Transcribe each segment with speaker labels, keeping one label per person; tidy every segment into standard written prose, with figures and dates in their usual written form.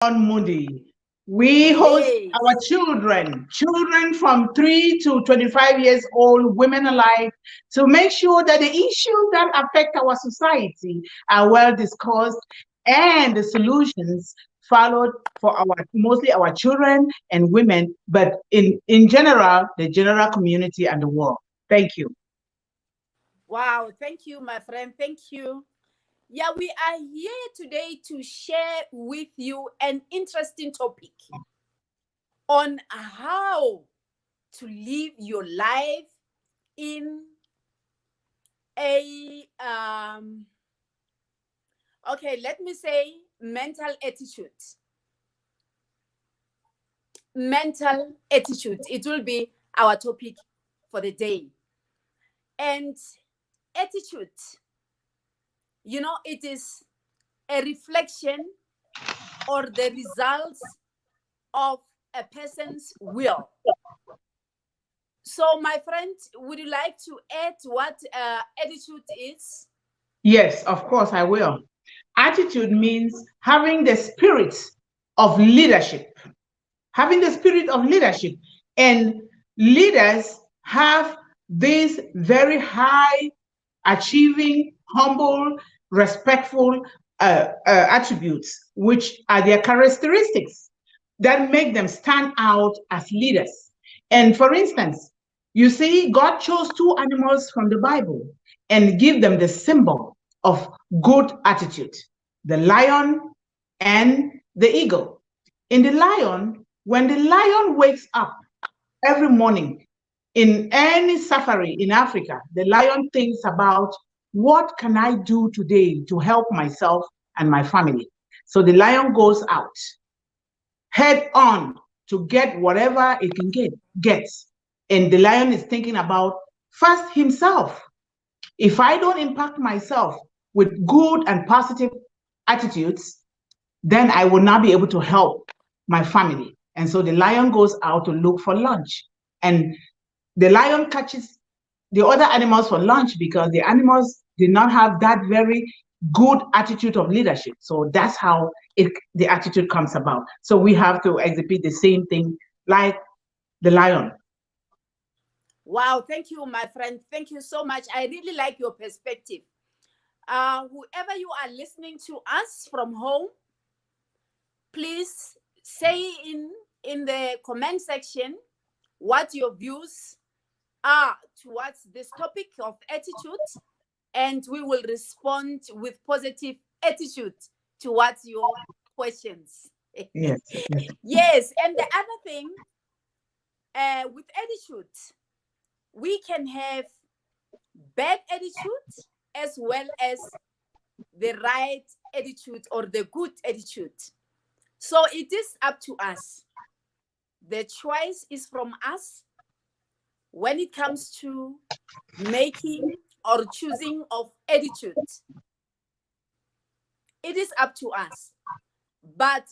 Speaker 1: on Monday. We host
Speaker 2: Yes.
Speaker 1: our children from 3 to 25 years old, women alike, to make sure that the issues that affect our society are well discussed and the solutions followed for our mostly our children and women, but in general, the general community and the world. Thank you.
Speaker 2: Wow. Thank you, my friend. Thank you. Yeah, we are here today to share with you an interesting topic on how to live your life in a okay, let me say mental attitude. Mental attitude. It will be our topic for the day. And attitude, it is a reflection or the results of a person's will. So, my friend, would you like to add what attitude is?
Speaker 1: Yes, of course I will. Attitude means having the spirit of leadership, having the spirit of leadership. And leaders have these very high achieving, humble, respectful attributes, which are their characteristics that make them stand out as leaders. And for instance, you see, God chose two animals from the Bible and give them the symbol of good attitude, the lion and the eagle. In the lion, when the lion wakes up every morning in any safari in Africa, the lion thinks about what can I do today to help myself and my family. So the lion goes out head on to get whatever it can get. And the lion is thinking about first himself. If I don't impact myself with good and positive attitudes, then I will not be able to help my family. And so the lion goes out to look for lunch. And the lion catches the other animals for lunch because the animals did not have that very good attitude of leadership. So that's how the attitude comes about. So we have to exhibit the same thing like the lion.
Speaker 2: Wow, thank you, my friend. Thank you so much. I really like your perspective. Whoever you are listening to us from home, please say in the comment section what your views are towards this topic of attitude, and we will respond with positive attitude towards your questions.
Speaker 1: Yes.
Speaker 2: Yes, and the other thing, with attitude, we can have bad attitude as well as the right attitude or the good attitude. So it is up to us. The choice is from us when it comes to making or choosing of attitude. It is up to us. But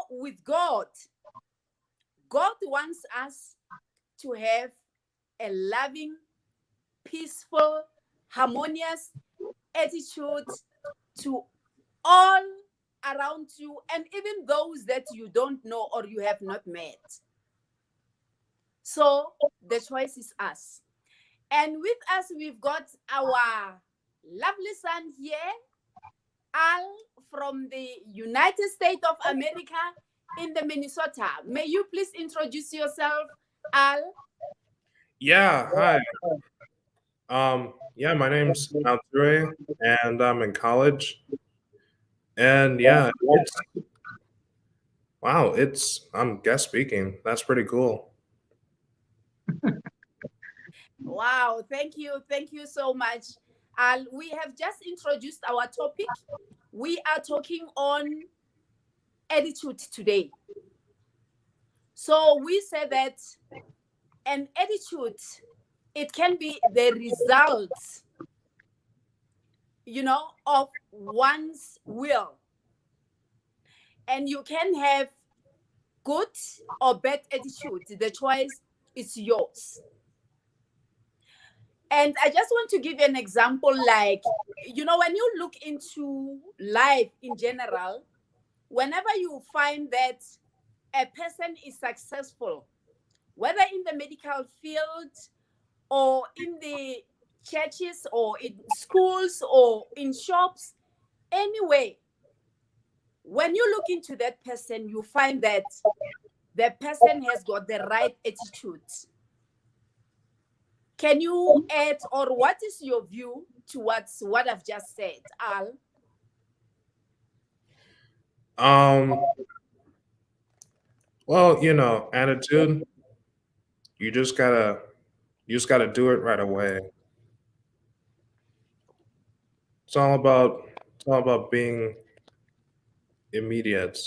Speaker 2: with God wants us to have a loving, peaceful, harmonious attitude to all around you, and even those that you don't know or you have not met. So the choice is us. And with us, we've got our lovely son here, Al, from the United States of America in the Minnesota. May you please introduce yourself, Al?
Speaker 3: Yeah, hi. Yeah, my name's Int'L, and I'm in college. And yeah, I'm guest speaking. That's pretty cool.
Speaker 2: Wow, thank you. Thank you so much. Al, we have just introduced our topic. We are talking on attitude today. So we say that an attitude, it can be the result, of one's will. And you can have good or bad attitude. The choice is yours. And I just want to give you an example, like, when you look into life in general, whenever you find that a person is successful, whether in the medical field or in the churches or in schools or in shops, anyway, when you look into that person, you find that the person has got the right attitude. Can you add, or what is your view towards what I've just said, Al?
Speaker 3: Um, well, attitude, you just gotta do it right away. It's all about being immediate.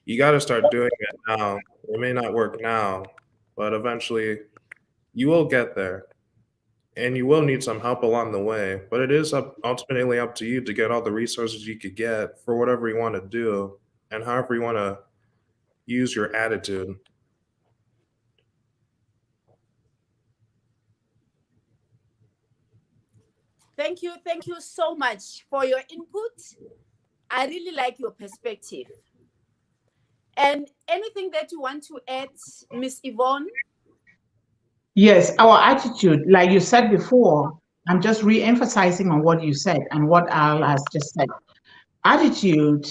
Speaker 3: You gotta start doing it now. It may not work now, but eventually you will get there. And you will need some help along the way, but it is ultimately up to you to get all the resources you could get for whatever you want to do and however you want to use your attitude.
Speaker 2: Thank you. Thank you so much for your input. I really like your perspective. And anything that you want to add, Miss Yvonne?
Speaker 1: Yes, our attitude, like you said before, I'm just re-emphasizing on what you said and what Al has just said. Attitude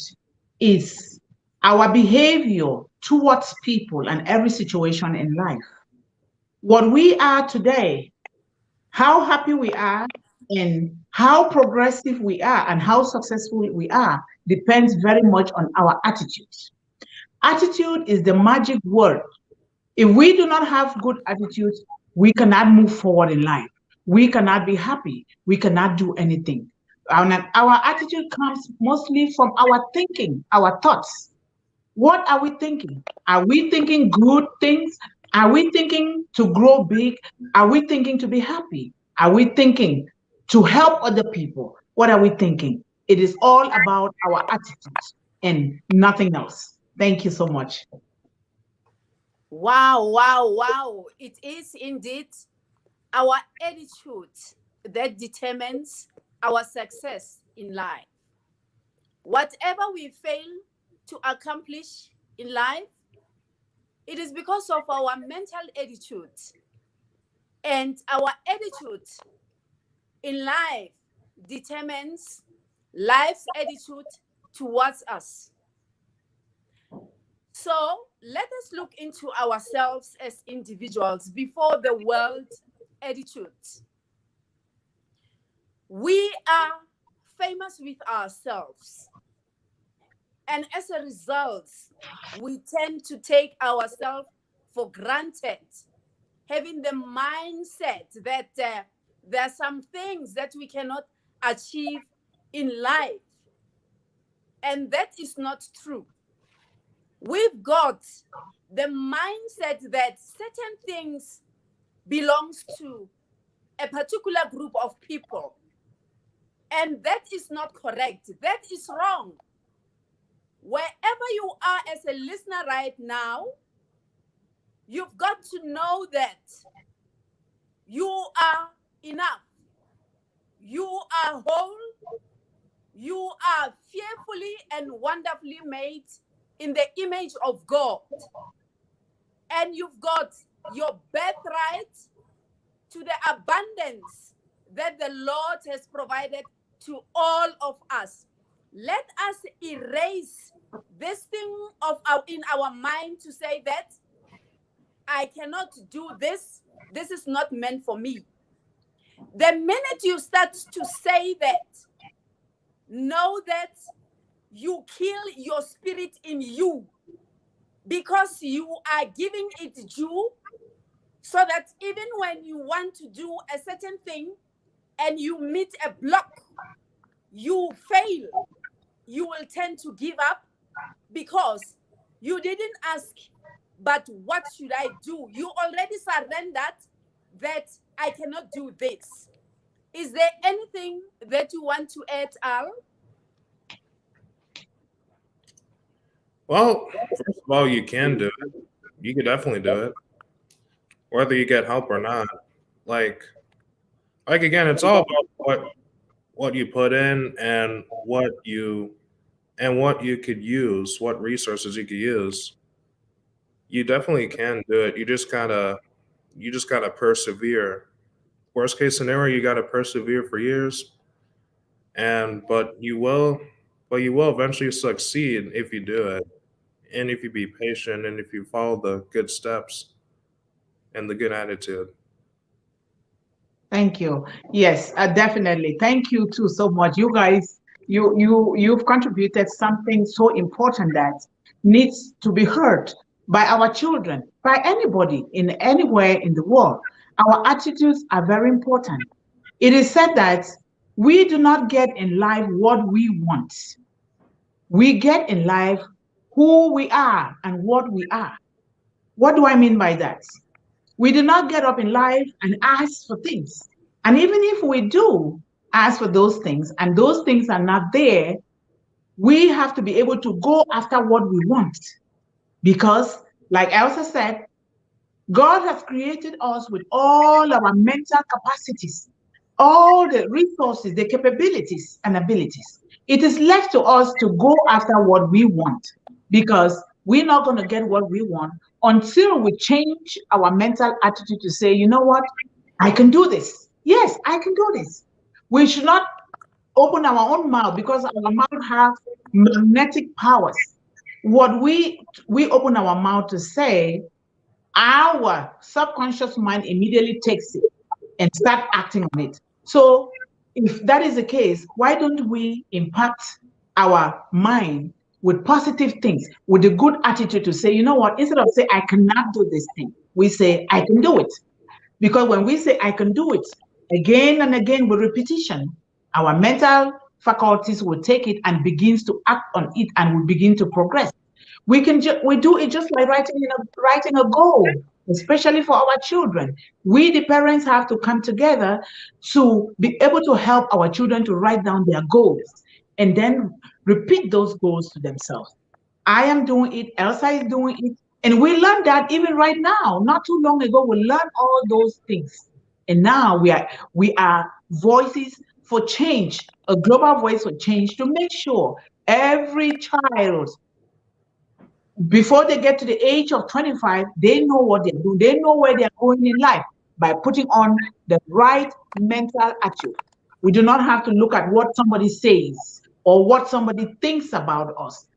Speaker 1: is our behavior towards people and every situation in life. What we are today, how happy we are, and how progressive we are, and how successful we are, depends very much on our attitude. Attitude is the magic word. If we do not have good attitude, we cannot move forward in life. We cannot be happy. We cannot do anything. Our attitude comes mostly from our thinking, our thoughts. What are we thinking? Are we thinking good things? Are we thinking to grow big? Are we thinking to be happy? Are we thinking to help other people? What are we thinking? It is all about our attitudes and nothing else. Thank you so much.
Speaker 2: Wow, wow, wow. It is indeed our attitude that determines our success in life. Whatever we fail to accomplish in life, it is because of our mental attitude. And our attitude in life determines life's attitude towards us. So let us look into ourselves as individuals before the world attitude. We are famous with ourselves. And as a result, we tend to take ourselves for granted, having the mindset that there are some things that we cannot achieve in life. And that is not true. We've got the mindset that certain things belongs to a particular group of people. And that is not correct. That is wrong. Wherever you are as a listener right now, you've got to know that you are enough. You are whole. You are fearfully and wonderfully made in the image of God. And you've got your birthright to the abundance that the Lord has provided to all of us. Let us erase this thing in our mind to say that I cannot do this. This is not meant for me. The minute you start to say that, know that you kill your spirit in you because you are giving it due, so that even when you want to do a certain thing and you meet a block, you fail, you will tend to give up because you didn't ask, but what should I do? You already surrendered that I cannot do this. Is there anything that you want to add, Al?
Speaker 3: Well, first of all, you can do it. You could definitely do it, whether you get help or not. Like, again, it's all about what you put in and what you and what you could use, what resources you could use, you definitely can do it. You just gotta persevere. Worst case scenario, you gotta persevere for years, and but you will eventually succeed if you do it, and if you be patient, and if you follow the good steps and the good attitude.
Speaker 1: Thank you. Yes, definitely. Thank you too so much. You guys, you've contributed something so important that needs to be heard by our children, by anybody in anywhere in the world. Our attitudes are very important. It is said that we do not get in life what we want. We get in life who we are and what we are. What do I mean by that? We do not get up in life and ask for things. And even if we do ask for those things and those things are not there, we have to be able to go after what we want. Because, like Elsa said, God has created us with all our mental capacities, all the resources, the capabilities, and abilities. It is left to us to go after what we want because we're not going to get what we want until we change our mental attitude to say, you know what, I can do this. Yes, I can do this. We should not open our own mouth because our mouth has magnetic powers. What we open our mouth to say, our subconscious mind immediately takes it and start acting on it. So if that is the case, why don't we impact our mind with positive things, with a good attitude to say, you know what, instead of say I cannot do this thing, we say I can do it. Because when we say I can do it again and again with repetition, our mental faculties will take it and begins to act on it and will begin to progress. We do it just like writing a goal, especially for our children. We the parents have to come together to be able to help our children to write down their goals and then repeat those goals to themselves. I am doing it, Elsa is doing it. And we learned that even right now, not too long ago, we learned all those things. And now we are voices for change, a global voice for change to make sure every child before they get to the age of 25, they know what they're doing. They know where they're going in life by putting on the right mental attitude. We do not have to look at what somebody says or what somebody thinks about us.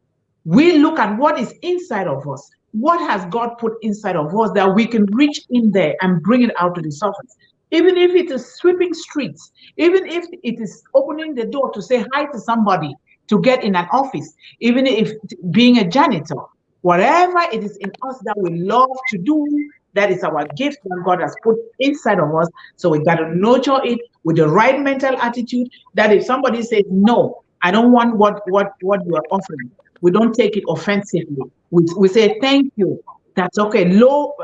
Speaker 1: We look at what is inside of us. What has God put inside of us that we can reach in there and bring it out to the surface? Even if it is sweeping streets, even if it is opening the door to say hi to somebody to get in an office, even if being a janitor, whatever it is in us that we love to do, that is our gift that God has put inside of us. So we got to nurture it with the right mental attitude. That if somebody says no, I don't want what you are offering, we don't take it offensively. We say thank you. That's okay. No,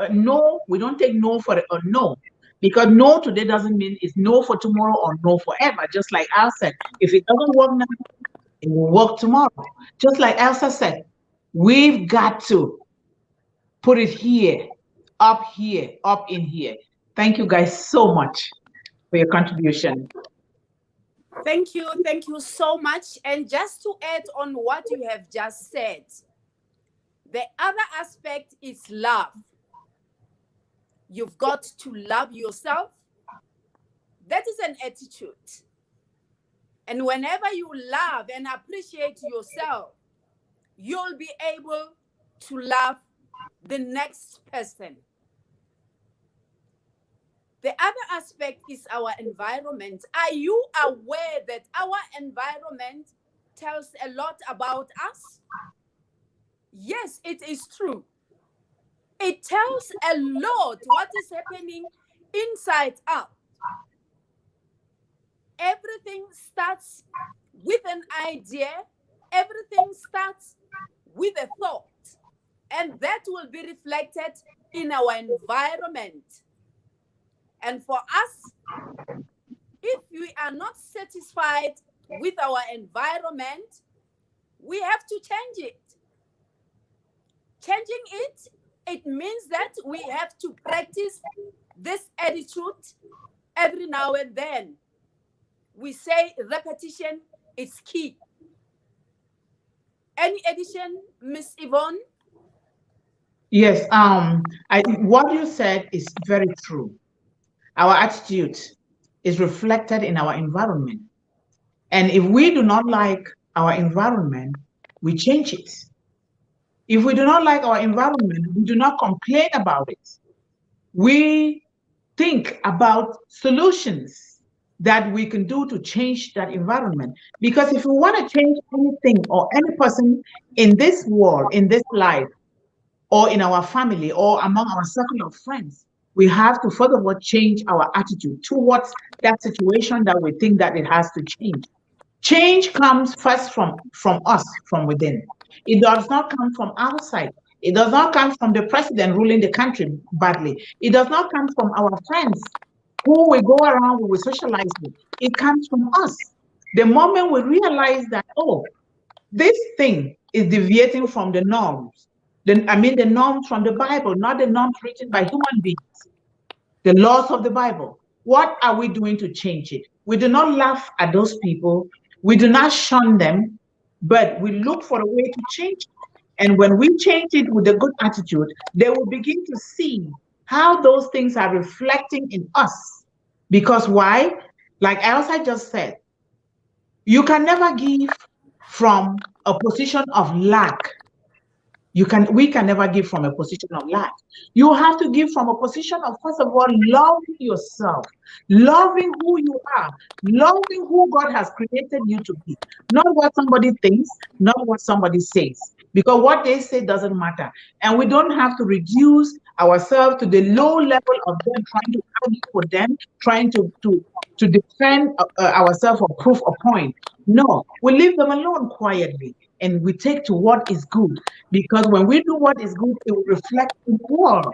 Speaker 1: we don't take no for a no. Because no today doesn't mean it's no for tomorrow or no forever. Just like Al said, if it doesn't work now, it will work tomorrow. Just like Elsa said, we've got to put it here, up in here. Thank you guys so much for your contribution.
Speaker 2: Thank you so much. And just to add on what you have just said, the other aspect is love. You've got to love yourself. That is an attitude. And whenever you love and appreciate yourself, you'll be able to love the next person. The other aspect is our environment. Are you aware that our environment tells a lot about us? Yes, it is true. It tells a lot what is happening inside out. Everything starts with an idea. Everything starts with a thought. And that will be reflected in our environment. And for us, if we are not satisfied with our environment, we have to change it. Changing it, it means that we have to practice this attitude every now and then. We say repetition is key. Any addition, Miss Yvonne?
Speaker 1: Yes, what you said is very true. Our attitude is reflected in our environment. And if we do not like our environment, we change it. If we do not like our environment, we do not complain about it. We think about solutions that we can do to change that environment. Because if we want to change anything or any person in this world, in this life, or in our family or among our circle of friends, we have to first of all change our attitude towards that situation that we think that it has to change. Change comes first from us, from within. It does not come from outside. It does not come from the president ruling the country badly. It does not come from our friends who we go around, we socialize with. It comes from us. The moment we realize that, oh, this thing is deviating from the norms. The norms from the Bible, not the norms written by human beings, the laws of the Bible. What are we doing to change it? We do not laugh at those people. We do not shun them, but we look for a way to change it. And when we change it with a good attitude, they will begin to see how those things are reflecting in us. Because why? Like Elsa just said, you can never give from a position of lack. We can never give from a position of lack. You have to give from a position of, first of all, loving yourself, loving who you are, loving who God has created you to be. Not what somebody thinks, not what somebody says. Because what they say doesn't matter. And we don't have to reduce ourselves to the low level of them, trying to argue with them, trying to defend ourselves or prove a point. No, we leave them alone quietly and we take to what is good. Because when we do what is good, it will reflect in the world.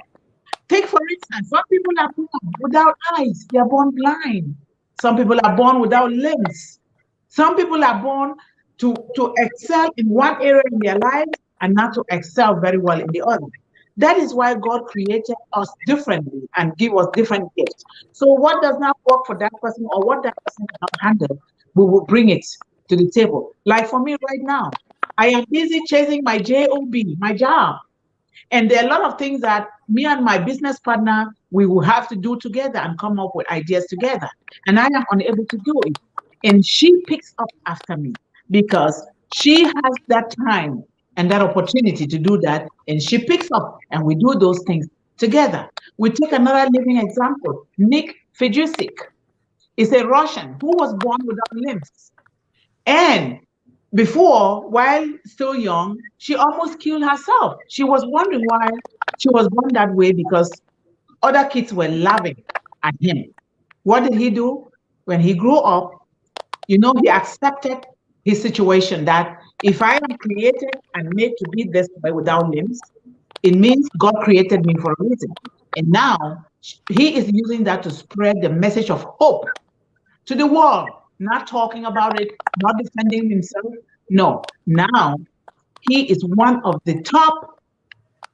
Speaker 1: Take, for instance, some people are born without eyes, they are born blind. Some people are born without limbs. Some people are born to excel in one area in their lives and not to excel very well in the other. That is why God created us differently and give us different gifts. So what does not work for that person or what that person cannot handle, we will bring it to the table. Like for me right now, I am busy chasing my job, my job. And there are a lot of things that me and my business partner, we will have to do together and come up with ideas together. And I am unable to do it. And she picks up after me because she has that time and that opportunity to do that. And she picks up and we do those things together. We take another living example. Nick Fedusik is a Russian who was born without limbs. And before, while still young, she almost killed herself. She was wondering why she was born that way because other kids were laughing at him. What did he do? When he grew up, he accepted his situation that if I am created and made to be this way without limbs, it means God created me for a reason. And now he is using that to spread the message of hope to the world, not talking about it, not defending himself. No, now he is one of the top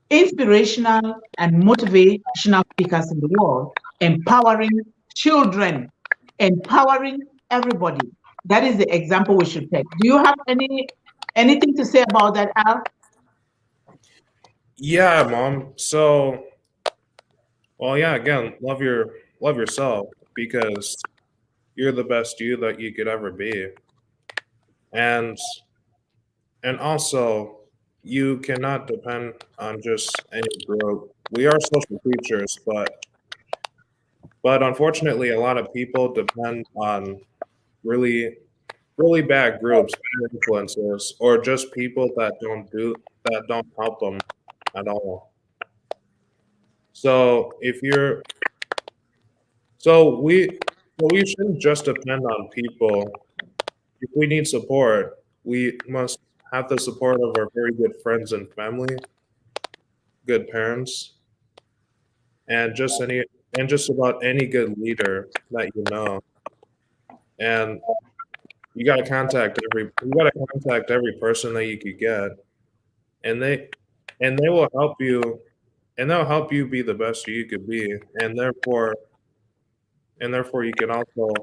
Speaker 1: inspirational and motivational speakers in the world, empowering children, empowering everybody. That is the example we should take. Do you have anything to say about that, Al?
Speaker 3: Yeah, Mom. So, well, yeah, again, love yourself because you're the best you that you could ever be. And also you cannot depend on just any group. We are social creatures, but unfortunately a lot of people depend on really really bad groups, bad influences, or just people that don't help them at all. So if you're so we shouldn't just depend on people. If we need support, we must have the support of our very good friends and family, good parents, and just about any good leader that you know. And you gotta contact every person that you could get, and they will help you, and they'll help you be the best you could be, and therefore you can also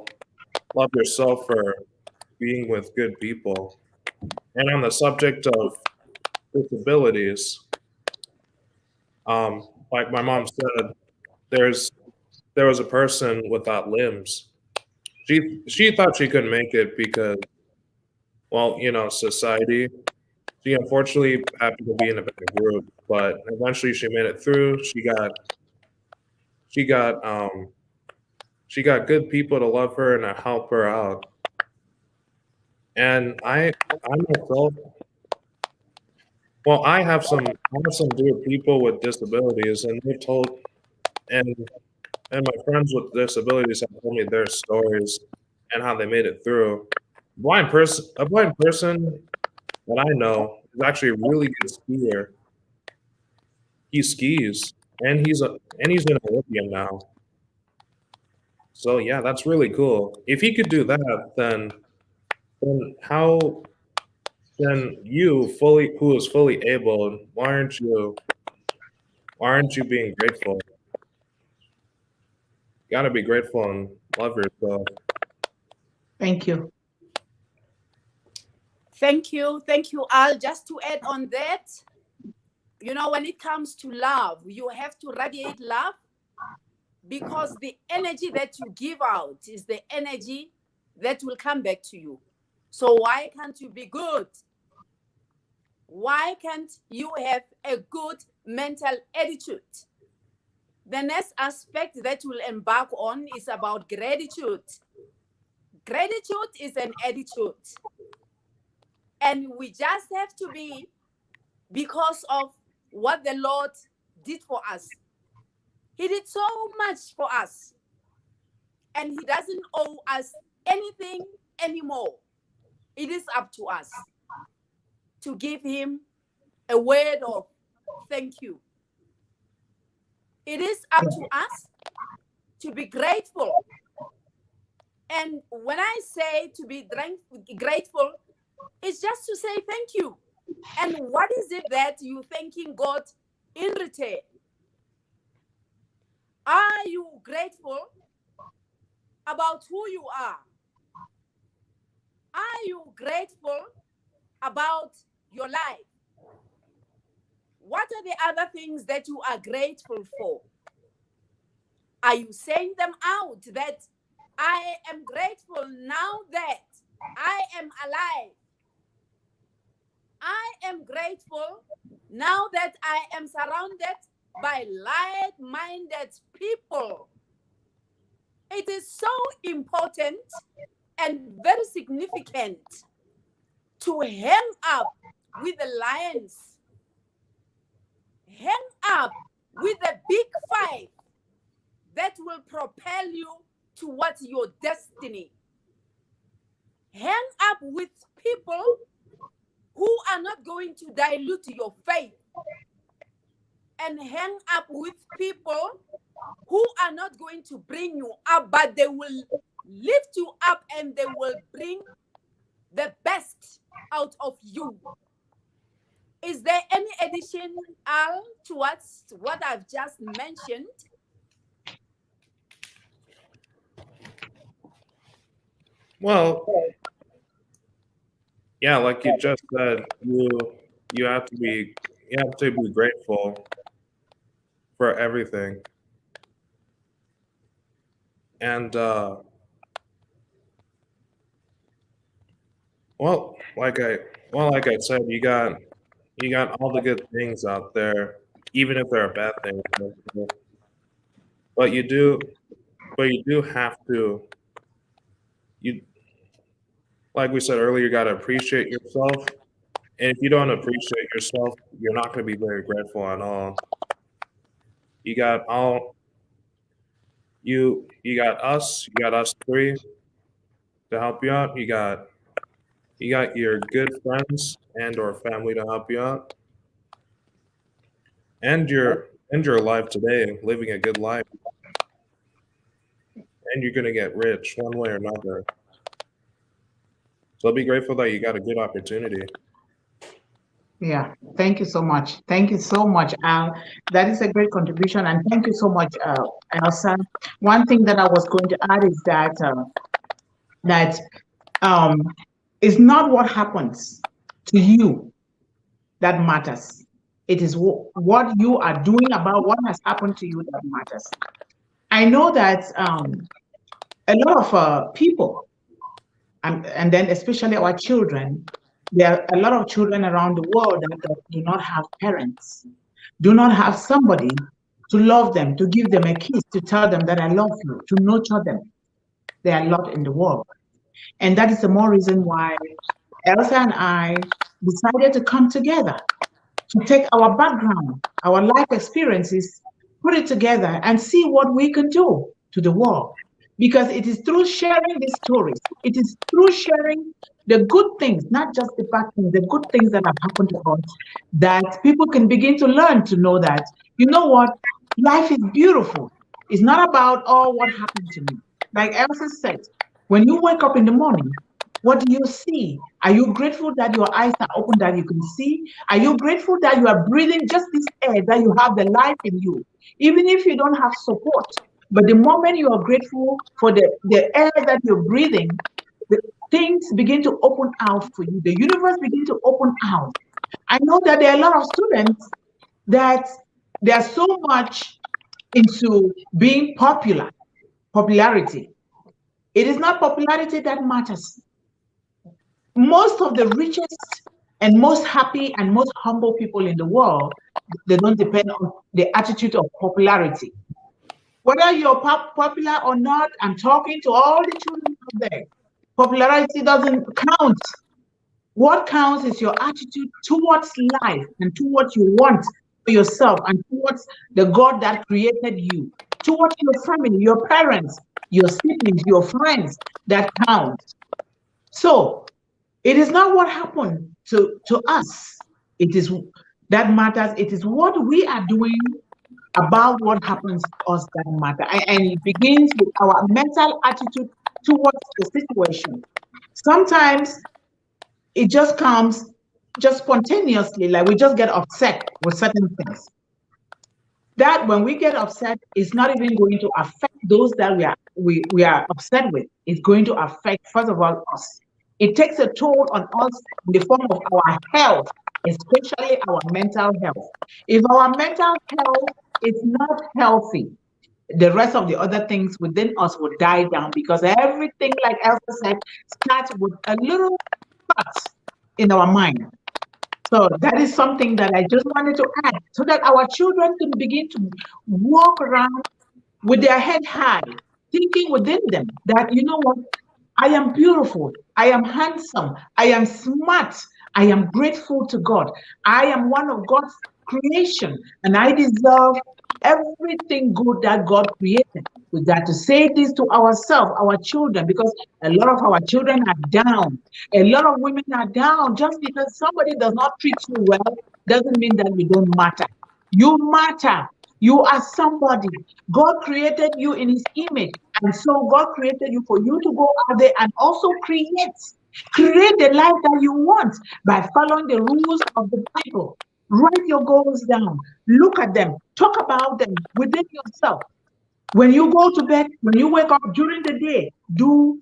Speaker 3: love yourself for being with good people. And on the subject of disabilities, like my mom said, there's there was a person without limbs. She thought she couldn't make it because, well, society. She unfortunately happened to be in a bad group, but eventually she made it through. She got she got good people to love her and to help her out. And I myself, well, I have some dear people with disabilities, and they've told and and my friends with disabilities have told me their stories and how they made it through. A blind person that I know is actually a really good skier. He skis, and he's an Olympian now. So yeah, that's really cool. If he could do that, then how then you fully who is fully able, why aren't you being grateful? You gotta be grateful and love yourself.
Speaker 1: Thank you.
Speaker 2: Thank you. Thank you, Al. Just to add on that, when it comes to love, you have to radiate love, because the energy that you give out is the energy that will come back to you. So why can't you be good? Why can't you have a good mental attitude? The next aspect that we'll embark on is about gratitude. Gratitude is an attitude. And we just have to be, because of what the Lord did for us. He did so much for us. And he doesn't owe us anything anymore. It is up to us to give him a word of thank you. It is up to us to be grateful. And when I say to be grateful, it's just to say thank you. And what is it that you're thanking God in return? Are you grateful about who you are? Are you grateful about your life? What are the other things that you are grateful for? Are you saying them out, that I am grateful now that I am alive? I am grateful now that I am surrounded by like-minded people. It is so important and very significant to hang up with the lions, hang up with the big five that will propel you towards your destiny. Hang up with people who are not going to dilute your faith, and hang up with people who are not going to bring you up, but they will lift you up and they will bring the best out of you. Is there any addition, Al, towards what I've just mentioned?
Speaker 3: Well, yeah, like you just said, you have to be grateful for everything. And well, like I said, you got all the good things out there, even if there are bad things. But you do have to you like we said earlier, you got to appreciate yourself. And if you don't appreciate yourself, you're not going to be very grateful at all. You got all you got us three to help you out. You got your good friends and or family to help you out, and your life today, living a good life, and you're gonna get rich one way or another. So be grateful that you got a good opportunity.
Speaker 1: Yeah, thank you so much. Thank you so much, Al. That is a great contribution, and thank you so much, Elsa. One thing that I was going to add is that um, it's not what happens to you that matters. It is what you are doing about what has happened to you that matters. I know that a lot of people, and then especially our children, there are a lot of children around the world that do not have parents, do not have somebody to love them, to give them a kiss, to tell them that I love you, to nurture them. There are a lot in the world. And that is the more reason why Elsa and I decided to come together to take our background, our life experiences, put it together and see what we can do to the world. Because it is through sharing these stories, it is through sharing the good things, not just the bad things, the good things that have happened to us, that people can begin to learn to know that, you know what, life is beautiful. It's not about all what happened to me. Like Elsa said, when you wake up in the morning, what do you see? Are you grateful that your eyes are open, that you can see? Are you grateful that you are breathing just this air, that you have the life in you? Even if you don't have support, but the moment you are grateful for the air that you're breathing, the things begin to open out for you. The universe begin to open out. I know that there are a lot of students that they are so much into being popularity. It is not popularity that matters. Most of the richest and most happy and most humble people in the world, they don't depend on the attitude of popularity. Whether you're popular or not, I'm talking to all the children out there. Popularity doesn't count. What counts is your attitude towards life and to what you want for yourself and towards the God that created you, towards your family, your parents, your siblings, your friends that count. So it is not what happened to us. It is that matters. It is what we are doing about what happens to us that matter. And it begins with our mental attitude towards the situation. Sometimes it just comes just spontaneously, like we just get upset with certain things. That when we get upset, it's not even going to affect those that we are upset with. It's going to affect, first of all, us. It takes a toll on us in the form of our health, especially our mental health. If our mental health is not healthy, the rest of the other things within us will die down because everything, like Elsa said, starts with a little thought in our mind. So that is something that I just wanted to add so that our children can begin to walk around with their head high, thinking within them that, you know what, I am beautiful, I am handsome, I am smart, I am grateful to God. I am one of God's creation and I deserve everything good that God created. We got to say this to ourselves, our children, because a lot of our children are down. A lot of women are down. Just because somebody does not treat you well doesn't mean that you don't matter. You matter. You are somebody. God created you in his image. And so God created you for you to go out there and also create the life that you want by following the rules of the Bible. Write your goals down. Look at them. Talk about them within yourself. When you go to bed, when you wake up during the day,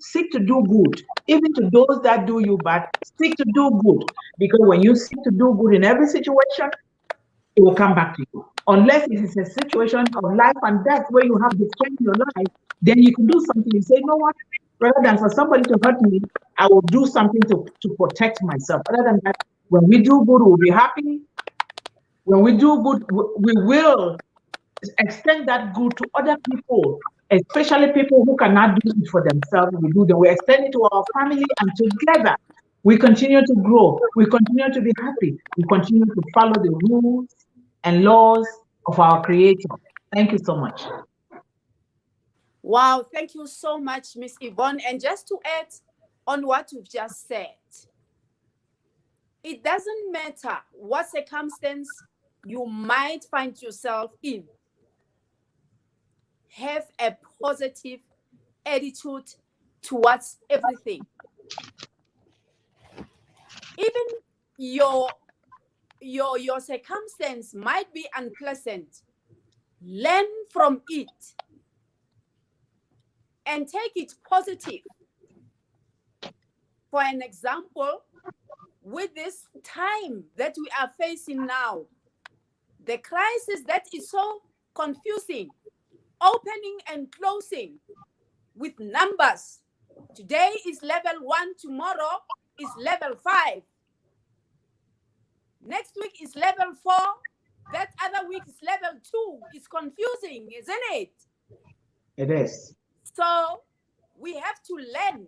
Speaker 1: seek to do good. Even to those that do you bad, seek to do good. Because when you seek to do good in every situation, it will come back to you. Unless it is a situation of life and death where you have to spend your life, then you can do something. You say, you know what? Rather than for somebody to hurt me, I will do something to protect myself. Other than that, when we do good, we'll be happy. When we do good, we will extend that good to other people, especially people who cannot do it for themselves. We extend it to our family, and together we continue to grow. We continue to be happy. We continue to follow the rules and laws of our Creator. Thank you so much.
Speaker 2: Wow, thank you so much, Miss Yvonne. And just to add on what you've just said, it doesn't matter what circumstance you might find yourself in. Have a positive attitude towards everything. Even your circumstance might be unpleasant. Learn from it and take it positive. For an example, with this time that we are facing now, the crisis that is so confusing, opening and closing with numbers. Today is level 1, tomorrow is level 5. Next week is level 4, that other week is level 2. It's confusing, isn't it?
Speaker 1: It is.
Speaker 2: So we have to learn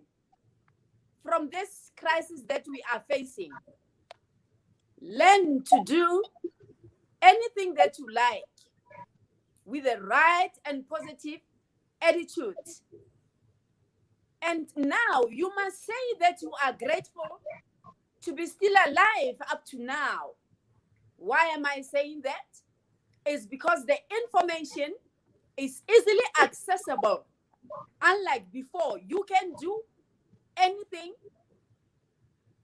Speaker 2: from this crisis that we are facing. Learn to do anything that you like with a right and positive attitude. And now you must say that you are grateful to be still alive up to now. Why am I saying that? It's because the information is easily accessible. Unlike before, you can do anything,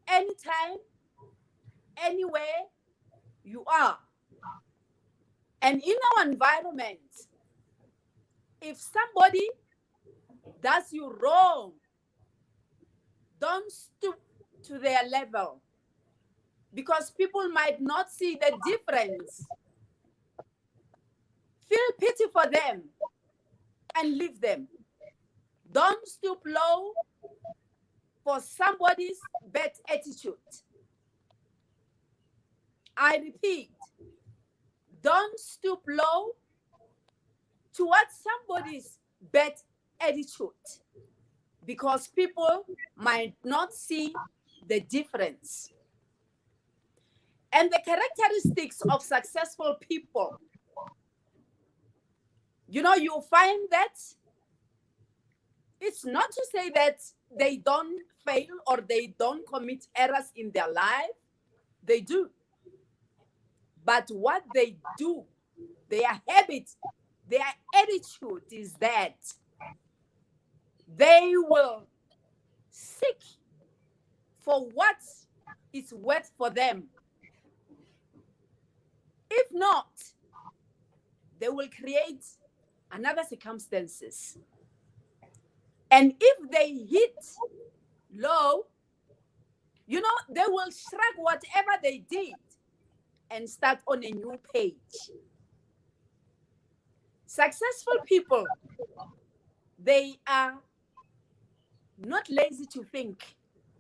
Speaker 2: anytime, anywhere you are. And in our environment, if somebody does you wrong, don't stoop to their level, because people might not see the difference. Feel pity for them and leave them. Don't stoop low for somebody's bad attitude. I repeat, don't stoop low towards somebody's bad attitude, because people might not see the difference. And the characteristics of successful people, you find that it's not to say that they don't fail or they don't commit errors in their life. They do. But what they do, their habit, their attitude is that they will seek for what is worth for them. If not, they will create another circumstances. And if they hit low, they will shrug whatever they did and start on a new page. Successful people, they are not lazy to think,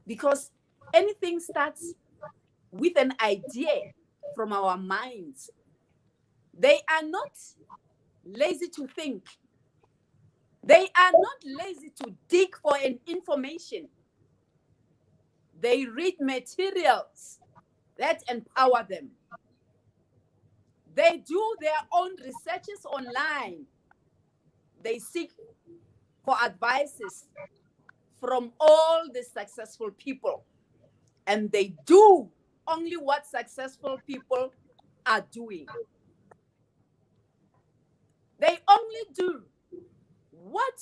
Speaker 2: because anything starts with an idea from our minds. They are not lazy to think. They are not lazy to dig for an information. They read materials that empower them. They do their own researches online. They seek for advices from all the successful people. And they do only what successful people are doing. They only do what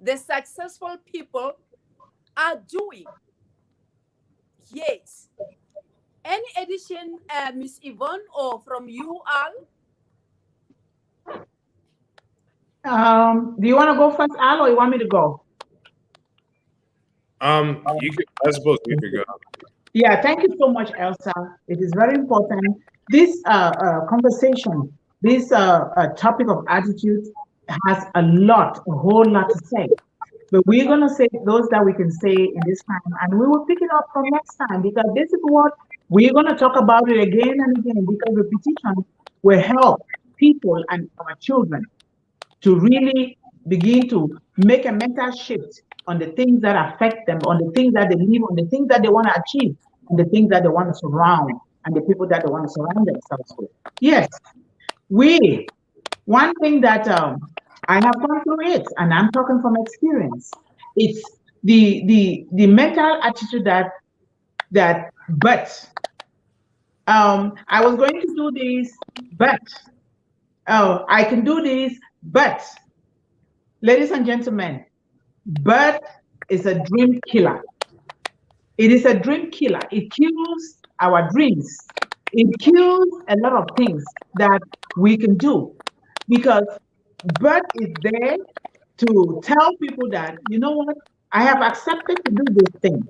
Speaker 2: the successful people are doing. Yes. Any addition, Ms. Yvonne, or from you
Speaker 1: all? Do you want to go first, Al, or you want me to go?
Speaker 3: I suppose you could go.
Speaker 1: Yeah, thank you so much, Elsa. It is very important. This conversation, this topic of attitude has a whole lot to say. But we're going to say those that we can say in this time, and we will pick it up from next time, because this is what we're going to talk about it again and again, because repetition will help people and our children to really begin to make a mental shift on the things that affect them, on the things that they live, on the things that they want to achieve, and the things that they want to surround, and the people that they want to surround themselves with. Yes, one thing that I have gone through it, and I'm talking from experience, it's the mental attitude that I was going to do this, but I can do this, but ladies and gentlemen, but is a dream killer. It is a dream killer. It kills our dreams. It kills a lot of things that we can do, because but is there to tell people that, you know what, I have accepted to do this thing,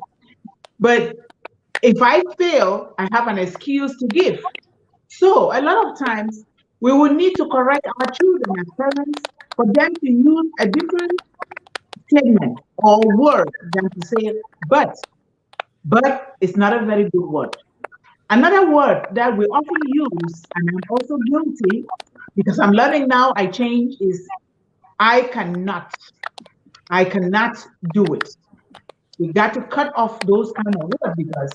Speaker 1: but If I fail, I have an excuse to give. So a lot of times we will need to correct our children as parents for them to use a different statement or word than to say, but it's not a very good word. Another word that we often use, and I'm also guilty because I'm learning now, I change, is I cannot. I cannot do it. We got to cut off those kind of words because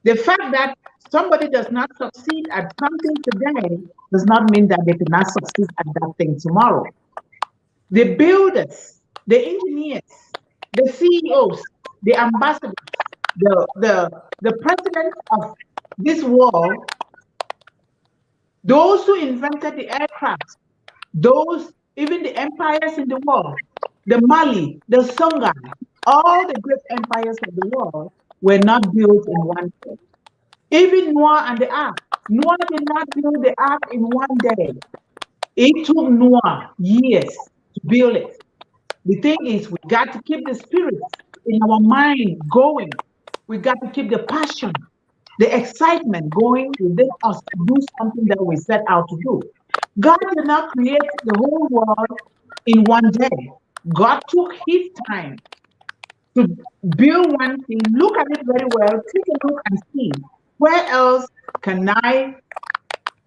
Speaker 1: the fact that somebody does not succeed at something today does not mean that they cannot succeed at that thing tomorrow. The builders, the engineers, the CEOs, the ambassadors, the presidents of this world, those who invented the aircraft, those, even the empires in the world, the Mali, the Songhai, all the great empires of the world were not built in one day. Even Noah and the ark. Noah did not build the ark in one day. It took Noah years to build it. The thing is, we got to keep the spirit in our mind going. We got to keep the passion, the excitement going within us to do something that we set out to do. God did not create the whole world in one day. God took his time to build one thing, look at it very well, take a look and see where else can I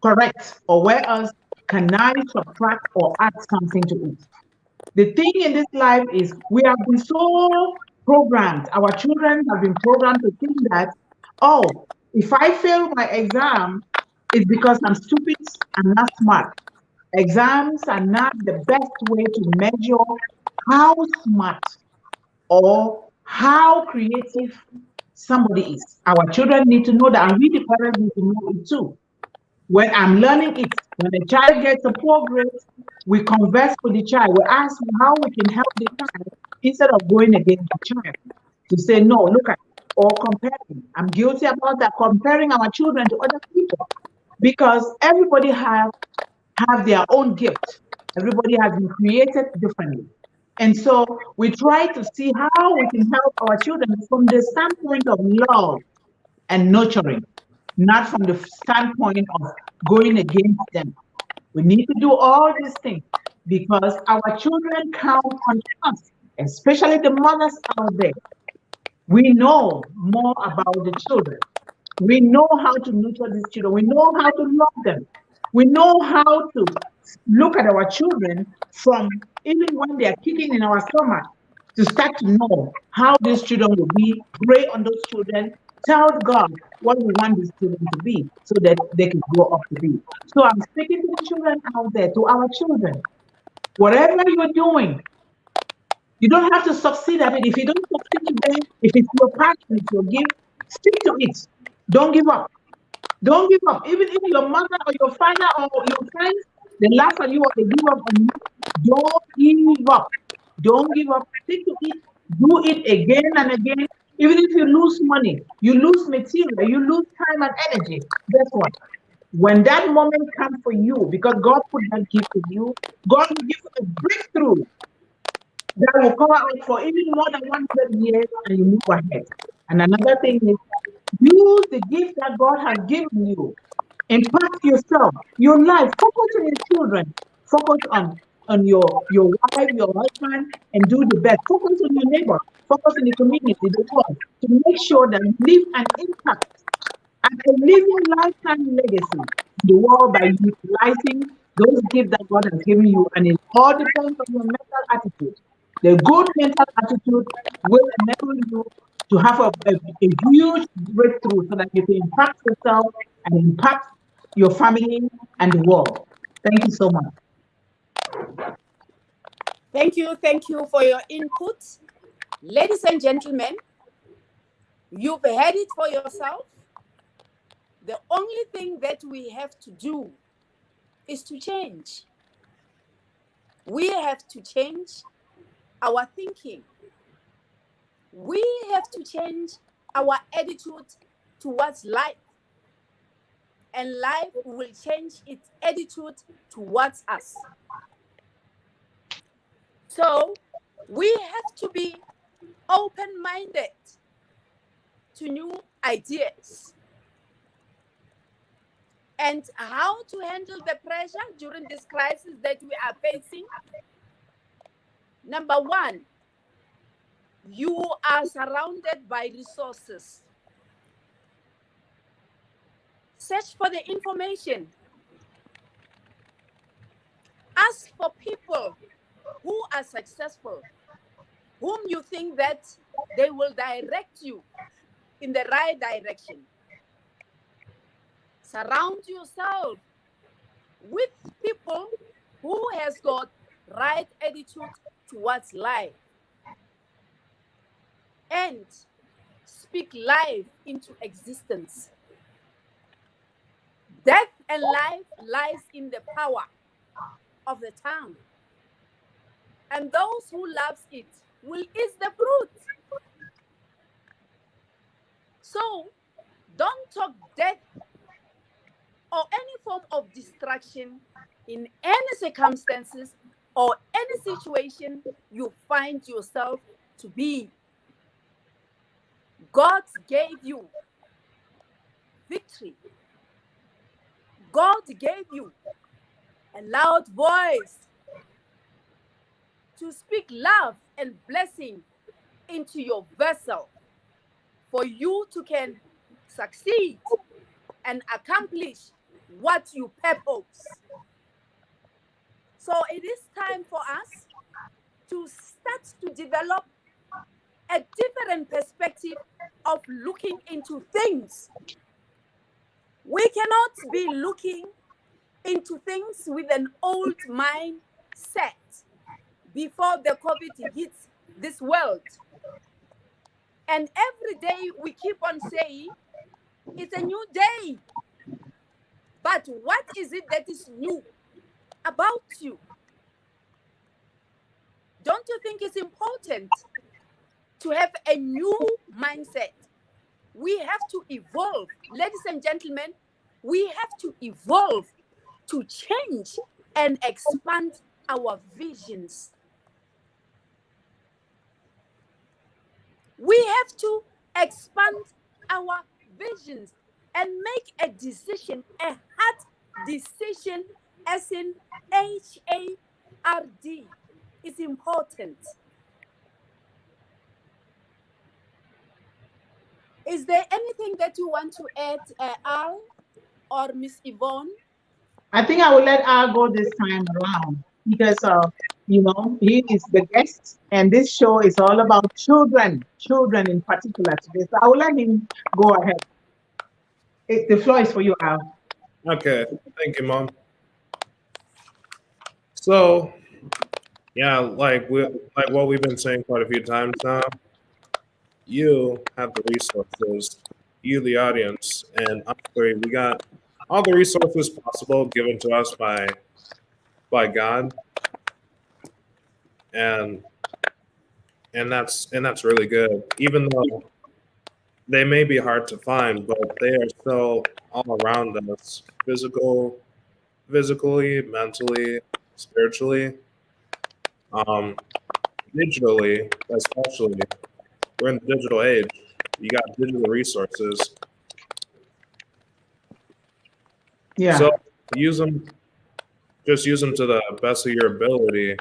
Speaker 1: correct or where else can I subtract or add something to it. The thing in this life is we have been so programmed, our children have been programmed to think that, oh, if I fail my exam, it's because I'm stupid, I'm not smart. Exams are not the best way to measure how smart or how creative somebody is. Our children need to know that, and we, the parents, need to know it too. When I'm learning it, when a child gets a poor grade, we converse with the child. We ask how we can help the child instead of going against the child to say, no, look at, or comparing. I'm guilty about that, comparing our children to other people because everybody have their own gift. Everybody has been created differently. And so we try to see how we can help our children from the standpoint of love and nurturing, not from the standpoint of going against them. We need to do all these things because our children count on us, especially the mothers out there. We know more about the children. We know how to nurture these children. We know how to love them. We know how to look at our children from even when they are kicking in our stomach to start to know how these children will be, pray on those children, tell God what we want these children to be so that they can grow up to be. So I'm speaking to the children out there, to our children. Whatever you're doing, you don't have to succeed at it. If you don't succeed today, if it's your passion, it's your gift, stick to it. Don't give up. Don't give up. Even if your mother or your father or your friends, they laugh at you or they give up on you, don't give up. Don't give up. Stick to it. Do it again and again. Even if you lose money, you lose material, you lose time and energy. Guess what? When that moment comes for you, because God put that gift in you, God will give you a breakthrough that will cover up for even more than 100 years and you move ahead. And another thing is use the gift that God has given you. Impact yourself, your life. Focus on your children. Focus on your wife, your husband, and do the best. Focus on your neighbor. Focus on the community, the world, to make sure that you leave an impact and a living lifetime legacy in the world by utilizing those gifts that God has given you. And it all depends on your mental attitude. The good mental attitude will enable you to have a huge breakthrough so that you can impact yourself and impact your family and the world. Thank you so much.
Speaker 2: Thank you for your input. Ladies and gentlemen, you've had it for yourself. The only thing that we have to do is to change. We have to change our thinking. We have to change our attitude towards life. And life will change its attitude towards us. So we have to be open-minded. to new ideas. And how to handle the pressure during this crisis that we are facing. Number one, you are surrounded by resources. Search for the information. Ask for people who are successful, whom you think that they will direct you in the right direction. Surround yourself with people who has got right attitude towards life. And speak life into existence. Death and life lies in the power of the tongue. And those who loves it will eat the fruit. So don't talk death or any form of distraction in any circumstances or any situation you find yourself to be. God gave you victory. God gave you a loud voice to speak love and blessing into your vessel for you to can succeed and accomplish what you purpose. So it is time for us to start to develop a different perspective of looking into things. We cannot be looking into things with an old mindset before the COVID hits this world. And every day we keep on saying, it's a new day. But what is it that is new about you? Don't you think it's important to have a new mindset? We have to evolve. Ladies and gentlemen, we have to evolve to change and expand our visions. We have to expand our visions and make a decision, a hard decision, as in HARD. Is important. Is there anything that you want to add, Al or Miss Yvonne?
Speaker 1: I think I will let Al go this time around because, he is the guest, and this show is all about children in particular today. So I will let him go ahead. The floor is for you, Al.
Speaker 3: Okay, thank you, Mom. So, yeah, like what we've been saying quite a few times now, you have the resources, you the audience, and honestly, we got all the resources possible given to us by God, and that's really good. Even though they may be hard to find, but they are still all around us, physically, mentally, spiritually, digitally, especially. We're in the digital age. You got digital resources.
Speaker 1: Yeah.
Speaker 3: So use them. Just use them to the best of your ability.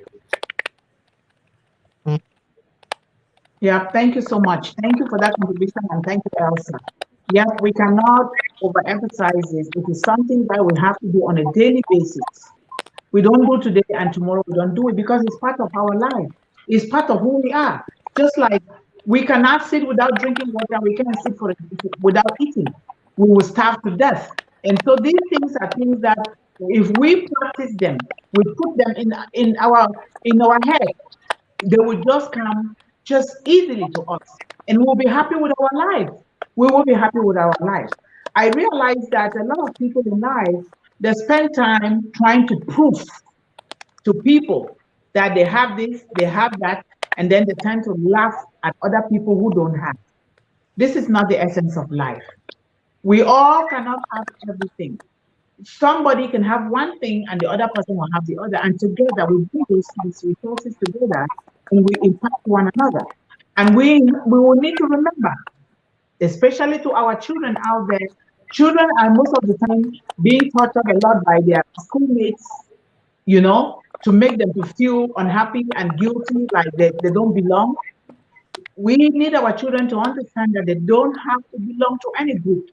Speaker 1: Yeah, thank you so much. Thank you for that contribution, and thank you, Elsa. Yes, we cannot overemphasize this. It is something that we have to do on a daily basis. We don't do today and tomorrow we don't do it because it's part of our life. It's part of who we are. Just like we cannot sit without drinking water, we cannot sit without eating. We will starve to death. And so these things are things that if we practice them, we put them in our head, they will just come just easily to us, and we'll be happy with our life. We will be happy with our life. I realize that a lot of people in life, they spend time trying to prove to people that they have this, they have that, and then they tend to laugh at other people who don't have. This is not the essence of life. We all cannot have everything. Somebody can have one thing and the other person will have the other, and together we bring those resources together and we impact one another. And we will need to remember especially to our children out there. Children are most of the time being tortured a lot by their schoolmates, to make them to feel unhappy and guilty, like they don't belong. We need our children to understand that they don't have to belong to any group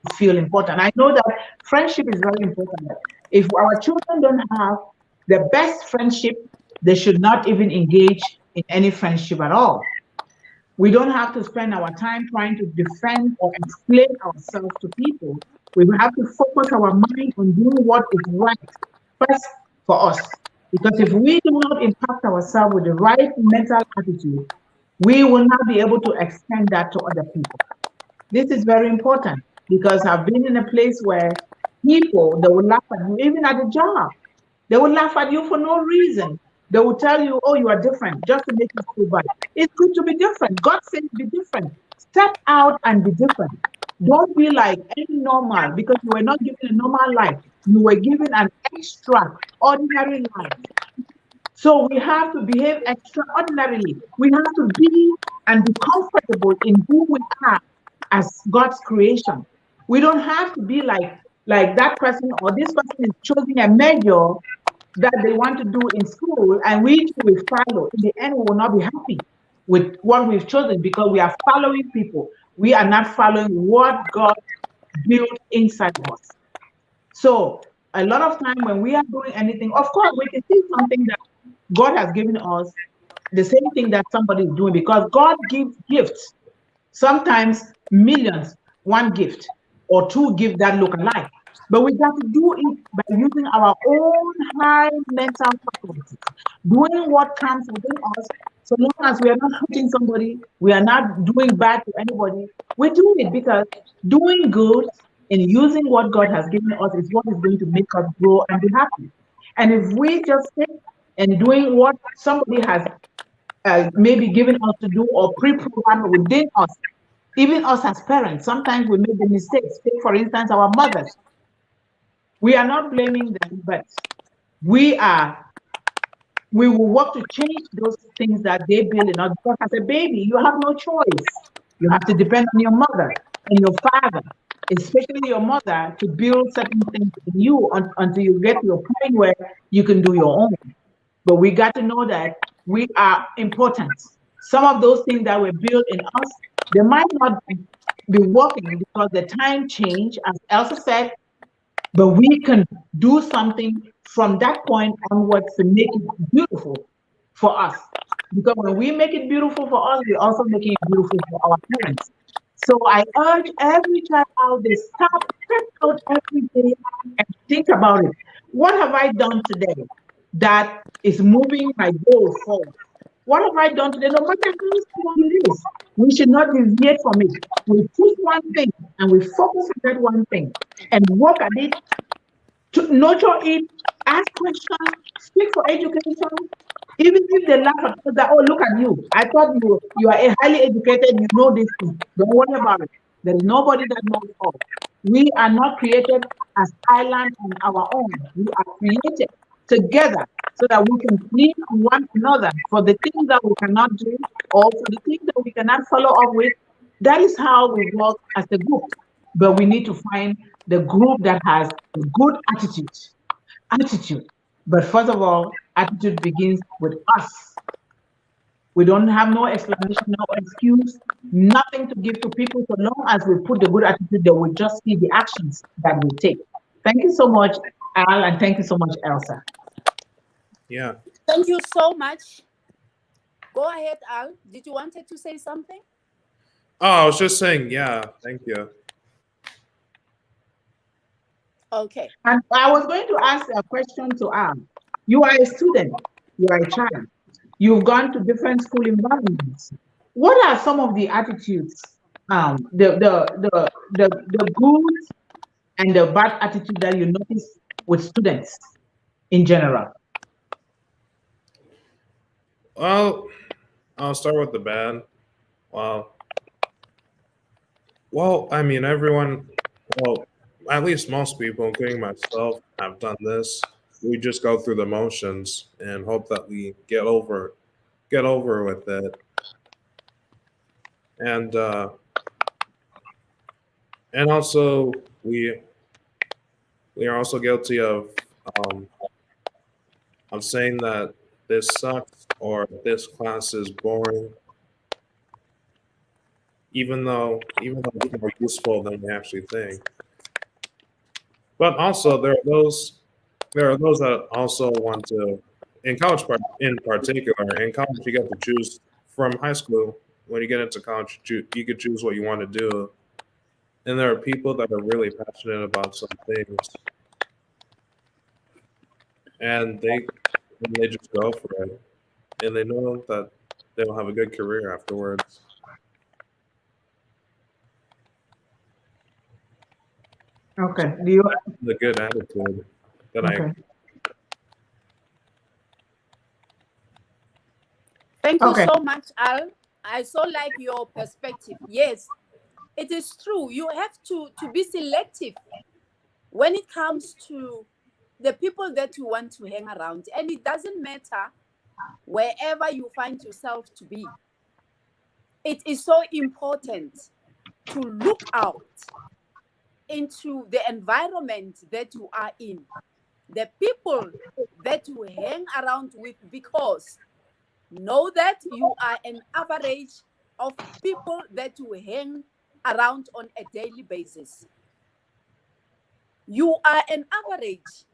Speaker 1: to feel important. I know that friendship is very important. If our children don't have the best friendship, they should not even engage in any friendship at all. We don't have to spend our time trying to defend or explain ourselves to people. We will have to focus our mind on doing what is right first for us. Because if we do not impact ourselves with the right mental attitude, we will not be able to extend that to other people. This is very important because I've been in a place where people, they will laugh at you, even at the job. They will laugh at you for no reason. They will tell you, oh, you are different, just to make you feel bad. It's good to be different. God says be different. Step out and be different. Don't be like any normal, because you were not given a normal life. You were given an extraordinary life. So we have to behave extraordinarily. We have to be and be comfortable in who we are as God's creation. We don't have to be like that person, or this person is choosing a major that they want to do in school, and we will follow. In the end, we will not be happy with what we've chosen because we are following people. We are not following what God built inside of us. So a lot of time when we are doing anything, of course, we can see something that God has given us, the same thing that somebody is doing, because God gives gifts. Sometimes millions, one gift or two gifts that look alike. But we got to do it by using our own high mental faculties, doing what comes within us. So long as we are not hurting somebody, we are not doing bad to anybody, we do it because doing good and using what God has given us is what is going to make us grow and be happy. And if we just sit and doing what somebody has maybe given us to do or pre-programmed within us, even us as parents, sometimes we make the mistakes. Take, for instance, our mothers. We are not blaming them, but we will work to change those things that they build in us. Because as a baby, you have no choice. You have to depend on your mother and your father, especially your mother, to build certain things in you until you get to a point where you can do your own. But we got to know that we are important. Some of those things that were built in us, they might not be working because the time change, as Elsa said, but we can do something from that point onwards to make it beautiful for us. Because when we make it beautiful for us, we're also making it beautiful for our parents. So I urge every child out there, stop, step out every day and think about it. What have I done today that is moving my goal forward? What have I done today? No matter how small it is, we should not deviate from it. We choose one thing and we focus on that one thing and work at it, to nurture it, ask questions, speak for education. Even if they laugh at us, that, oh, look at you. I thought you are a highly educated, you know this thing. Don't worry about it. There is nobody that knows all. We are not created as islands on our own. We are created together so that we can please one another for the things that we cannot do or for the things that we cannot follow up with. That is how we work as a group. But we need to find the group that has a good attitude. Attitude. But first of all, attitude begins with us. We don't have no explanation, no excuse, nothing to give to people. So long as we put the good attitude, they will just see the actions that we take. Thank you so much, Al, and thank you so much, Elsa.
Speaker 3: Yeah.
Speaker 2: Thank you so much. Go ahead, Al. Did you wanted to say something?
Speaker 3: Oh, I was just saying, yeah, thank you.
Speaker 2: Okay.
Speaker 1: And I was going to ask a question to Al. You are a student, you are a child, you've gone to different school environments. What are some of the attitudes, the good and the bad attitude that you notice with students in general?
Speaker 3: Well, I'll start with the bad. Well, I mean, everyone, well, at least most people, including myself, have done this. We just go through the motions and hope that we get over with it. And And also, we are also guilty um, of saying that this sucks or this class is boring, even though it's more useful than we actually think. But also, there are those that also want to, in college in particular, in college you get to choose from high school. When you get into college, you could choose what you want to do, and there are people that are really passionate about some things, and they just go for it, and they know that they'll have a good career afterwards. So
Speaker 1: Okay. Do you?
Speaker 3: the good attitude that I
Speaker 1: Okay.
Speaker 2: Thank you
Speaker 1: Okay.
Speaker 2: so much, Al. I so like your perspective. Yes, it is true. You have to be selective when it comes to the people that you want to hang around. And it doesn't matter wherever you find yourself to be. It is so important to look out into the environment that you are in, the people that you hang around with, because know that you are an average of people that you hang around on a daily basis. You are an average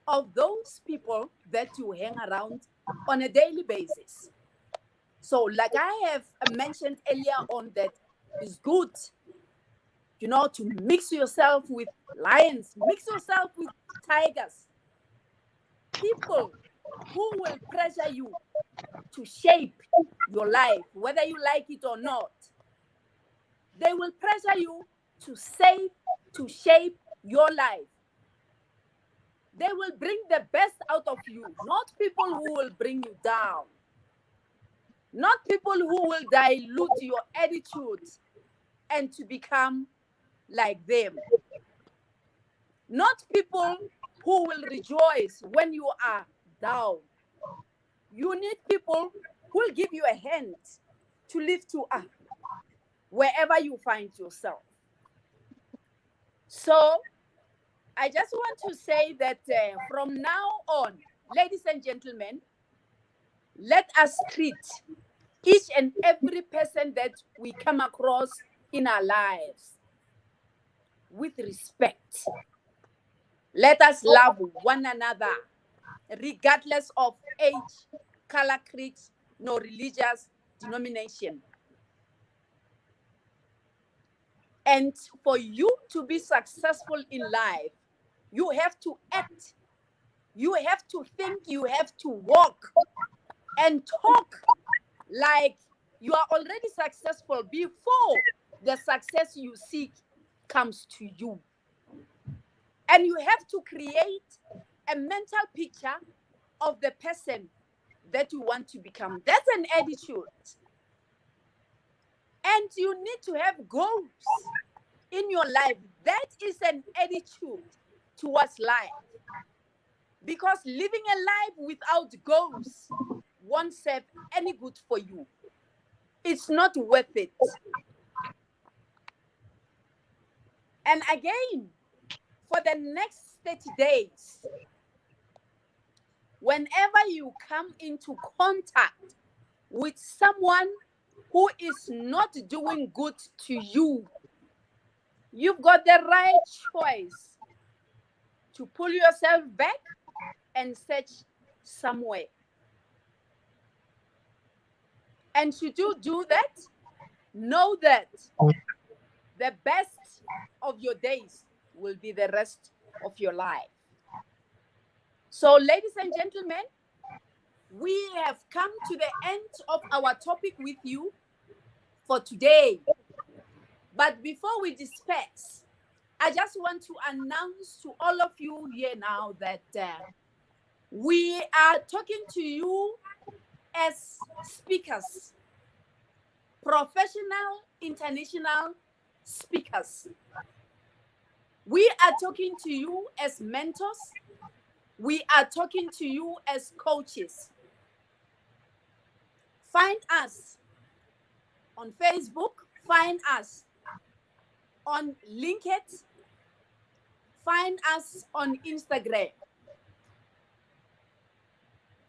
Speaker 2: of those people that you hang around on a daily basis. So, like I have mentioned earlier on, that is good, to mix yourself with lions, mix yourself with tigers, people who will pressure you to shape your life, whether you like it or not. They will pressure you to shape your life. They will bring the best out of you, not people who will bring you down, not people who will dilute your attitude and to become like them, not people who will rejoice when you are down. You need people who will give you a hand to lift you up wherever you find yourself. So I just want to say that from now on, ladies and gentlemen, let us treat each and every person that we come across in our lives with respect. Let us love one another, regardless of age, color, creed, nor religious denomination. And for you to be successful in life, you have to act, you have to think, you have to walk and talk like you are already successful before the success you seek comes to you. And you have to create a mental picture of the person that you want to become. That's an attitude. And you need to have goals in your life. That is an attitude towards life. Because living a life without goals won't serve any good for you. It's not worth it. And again, for the next 30 days, whenever you come into contact with someone who is not doing good to you, you've got the right choice to pull yourself back and search somewhere. And should you do that, know that the best of your days will be the rest of your life. So, ladies and gentlemen, we have come to the end of our topic with you for today. But before we disperse, I just want to announce to all of you here now that we are talking to you as speakers, professional, international speakers. We are talking to you as mentors. We are talking to you as coaches. Find us on Facebook. Find us on LinkedIn. Find us on Instagram.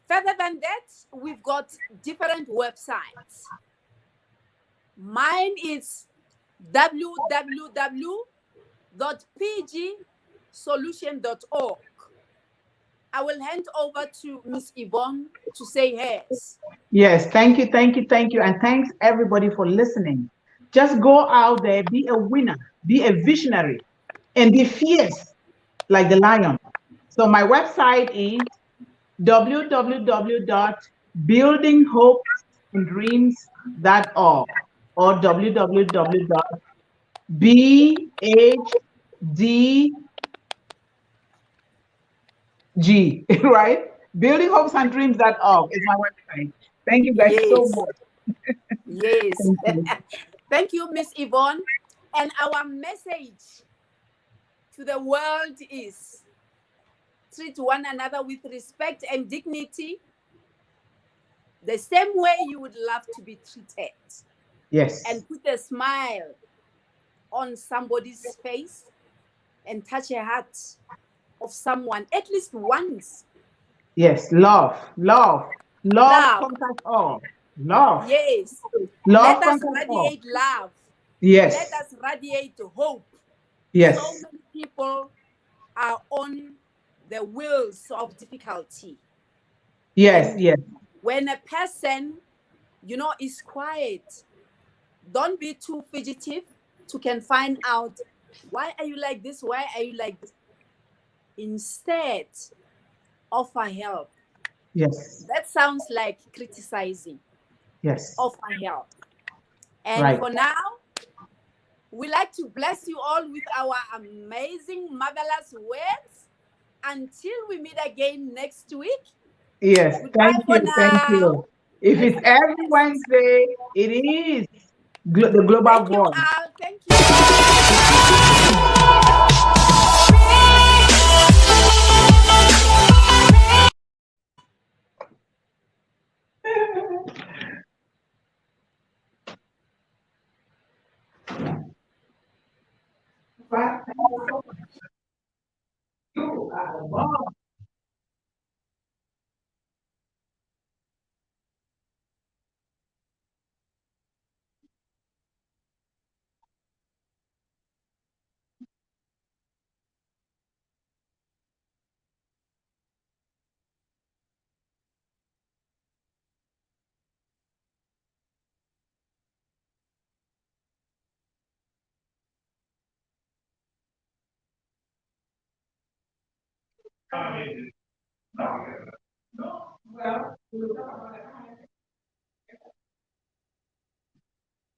Speaker 2: Further than that, we've got different websites. Mine is www.pgsolution.org. I will hand over to Miss Yvonne to say hers.
Speaker 1: Yes, thank you, thank you, thank you. And thanks everybody for listening. Just go out there, be a winner, be a visionary, and be fierce like the lion. So my website is www.buildinghopesandDreams.org or www.bhdg, right? BuildinghopesandDreams.org is my website. Thank you guys so much.
Speaker 2: Yes.
Speaker 1: Thank you.
Speaker 2: Thank you, Miss Yvonne. And our message to the world is treat one another with respect and dignity, the same way you would love to be treated.
Speaker 1: Yes.
Speaker 2: And put a smile on somebody's face and touch a heart of someone at least once.
Speaker 1: Yes, love conquers all. Love.
Speaker 2: Yes.
Speaker 1: Love
Speaker 2: Let us
Speaker 1: conquers all.
Speaker 2: radiate love.
Speaker 1: Yes.
Speaker 2: Let us radiate hope.
Speaker 1: Yes.
Speaker 2: So many people are on the wheels of difficulty.
Speaker 1: Yes,
Speaker 2: And
Speaker 1: yes.
Speaker 2: when a person, is quiet, don't be too fugitive to can find out, why are you like this? Why are you like this? Instead, offer help.
Speaker 1: Yes.
Speaker 2: That sounds like criticizing.
Speaker 1: Yes.
Speaker 2: Offer help. And
Speaker 1: Right.
Speaker 2: for now, we like to bless you all with our amazing, marvelous words. Until we meet again next week.
Speaker 1: Yes.
Speaker 2: Goodbye
Speaker 1: Thank
Speaker 2: for
Speaker 1: you. Thank
Speaker 2: now.
Speaker 1: you. If it's every Wednesday, it is the global
Speaker 2: Thank you,
Speaker 1: world.
Speaker 2: Al. Thank you.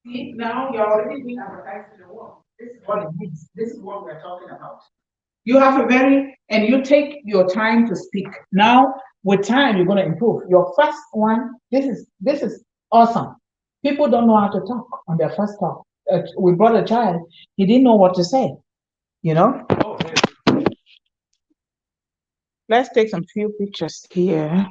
Speaker 1: See, now you're already being advertised to the world. This is what it means. This is what we're talking about. You have and you take your time to speak. Now, with time, you're going to improve. Your first one, this is awesome. People don't know how to talk on their first talk. We brought a child, he didn't know what to say, Let's take some few pictures here.